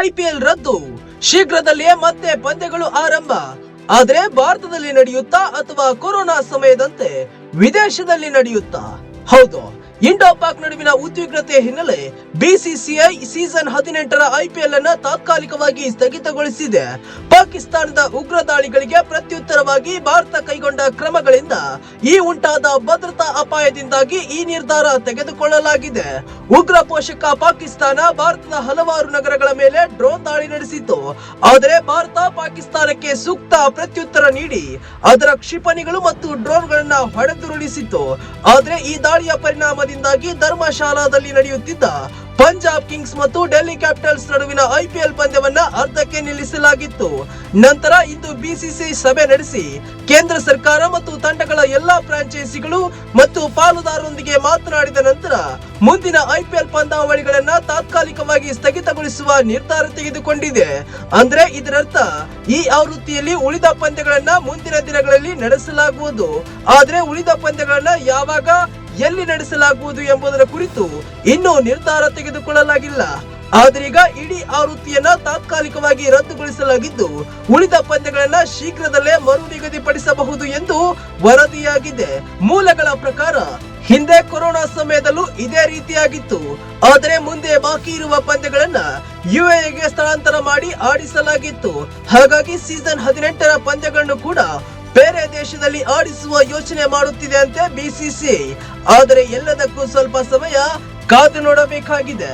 IPL ರದ್ದು, ಶೀಘ್ರದಲ್ಲಿಯೇ ಮತ್ತೆ ಪಂದ್ಯಗಳು ಆರಂಭ. ಆದರೆ ಭಾರತದಲ್ಲಿ ನಡೆಯುತ್ತಾ ಅಥವಾ ಕೊರೋನಾ ಸಮಯದಂತೆ ವಿದೇಶದಲ್ಲಿ ನಡೆಯುತ್ತಾ? ಹೌದು, ಇಂಡೋ ಪಾಕ್ ನಡುವಿನ ಉದ್ವಿಗ್ನತೆ ಹಿನ್ನೆಲೆ ಬಿಸಿಸಿಐ ಸೀಸನ್ 18ರ ಐಪಿಎಲ್ ಅನ್ನು ತಾತ್ಕಾಲಿಕವಾಗಿ ಸ್ಥಗಿತಗೊಳಿಸಿದೆ. ಪಾಕಿಸ್ತಾನದ ಉಗ್ರ ದಾಳಿಗಳಿಗೆ ಪ್ರತ್ಯುತ್ತರವಾಗಿ ಭಾರತ ಕೈಗೊಂಡ ಕ್ರಮಗಳಿಂದ ಈ ಉಂಟಾದ ಭದ್ರತಾ ಅಪಾಯದಿಂದಾಗಿ ಈ ನಿರ್ಧಾರ ತೆಗೆದುಕೊಳ್ಳಲಾಗಿದೆ. ಉಗ್ರ ಪೋಷಕ ಪಾಕಿಸ್ತಾನ ಭಾರತದ ಹಲವಾರು ನಗರಗಳ ಮೇಲೆ ಡ್ರೋನ್ ದಾಳಿ ನಡೆಸಿತ್ತು. ಆದರೆ ಭಾರತ ಪಾಕಿಸ್ತಾನಕ್ಕೆ ಸೂಕ್ತ ಪ್ರತ್ಯುತ್ತರ ನೀಡಿ ಅದರ ಕ್ಷಿಪಣಿಗಳು ಮತ್ತು ಡ್ರೋನ್ಗಳನ್ನ ಹೊಡೆದುರುಳಿಸಿತ್ತು. ಆದರೆ ಈ ದಾಳಿಯ ಪರಿಣಾಮದಿಂದಾಗಿ ಧರ್ಮಶಾಲಾದಲ್ಲಿ ನಡೆಯುತ್ತಿದ್ದ ಪಂಜಾಬ್ ಕಿಂಗ್ಸ್ ಮತ್ತು ಡೆಲ್ಲಿ ಕ್ಯಾಪಿಟಲ್ಸ್ ನಡುವಿನ ಐಪಿಎಲ್ ಪಂದ್ಯವನ್ನ ಅರ್ಧಕ್ಕೆ ನಿಲ್ಲಿಸಲಾಗಿತ್ತು. ನಂತರ ಇಂದು ಬಿಸಿಸಿಐ ಸಭೆ ನಡೆಸಿ ಕೇಂದ್ರ ಸರ್ಕಾರ ಮತ್ತು ತಂಡಗಳ ಎಲ್ಲಾ ಫ್ರಾಂಚೈಸಿಗಳು ಮತ್ತು ಪಾಲುದಾರರೊಂದಿಗೆ ಮಾತನಾಡಿದ ನಂತರ ಮುಂದಿನ ಐಪಿಎಲ್ ಪಂದ್ಯಾವಳಿಗಳನ್ನ ತಾತ್ಕಾಲಿಕವಾಗಿ ಸ್ಥಗಿತಗೊಳಿಸುವ ನಿರ್ಧಾರ ತೆಗೆದುಕೊಂಡಿದೆ. ಅಂದ್ರೆ ಇದರರ್ಥ ಈ ಆವೃತ್ತಿಯಲ್ಲಿ ಉಳಿದ ಪಂದ್ಯಗಳನ್ನ ಮುಂದಿನ ದಿನಗಳಲ್ಲಿ ನಡೆಸಲಾಗುವುದು. ಆದ್ರೆ ಉಳಿದ ಪಂದ್ಯಗಳನ್ನ ಯಾವಾಗ ಎಲ್ಲಿ ನಡೆಸಲಾಗುವುದು ಎಂಬುದರ ಕುರಿತು ಇನ್ನೂ ನಿರ್ಧಾರ ತೆಗೆದುಕೊಳ್ಳಲಾಗಿಲ್ಲ. ಆದರೀಗ ಇಡೀ ಆವೃತ್ತಿಯನ್ನ ತಾತ್ಕಾಲಿಕವಾಗಿ ರದ್ದುಗೊಳಿಸಲಾಗಿದ್ದು ಉಳಿದ ಪಂದ್ಯಗಳನ್ನ ಶೀಘ್ರದಲ್ಲೇ ಮರು ನಿಗದಿಪಡಿಸಬಹುದು ಎಂದು ವರದಿಯಾಗಿದೆ. ಮೂಲಗಳ ಪ್ರಕಾರ ಹಿಂದೆ ಕೊರೋನಾ ಸಮಯದಲ್ಲೂ ಇದೇ ರೀತಿಯಾಗಿತ್ತು. ಆದರೆ ಮುಂದೆ ಬಾಕಿ ಇರುವ ಪಂದ್ಯಗಳನ್ನ ಯುಎಇಗೆ ಸ್ಥಳಾಂತರ ಮಾಡಿ ಆಡಿಸಲಾಗಿತ್ತು. ಹಾಗಾಗಿ ಸೀಸನ್ 18ರ ಪಂದ್ಯಗಳನ್ನು ಕೂಡ ಬೇರೆ ದೇಶದಲ್ಲಿ ಆಡಿಸುವ ಯೋಚನೆ ಮಾಡುತ್ತಿದೆ ಅಂತೆ ಬಿಸಿಸಿಐ. ಆದರೆ ಎಲ್ಲದಕ್ಕೂ ಸ್ವಲ್ಪ ಸಮಯ ಕಾದು ನೋಡಬೇಕಾಗಿದೆ.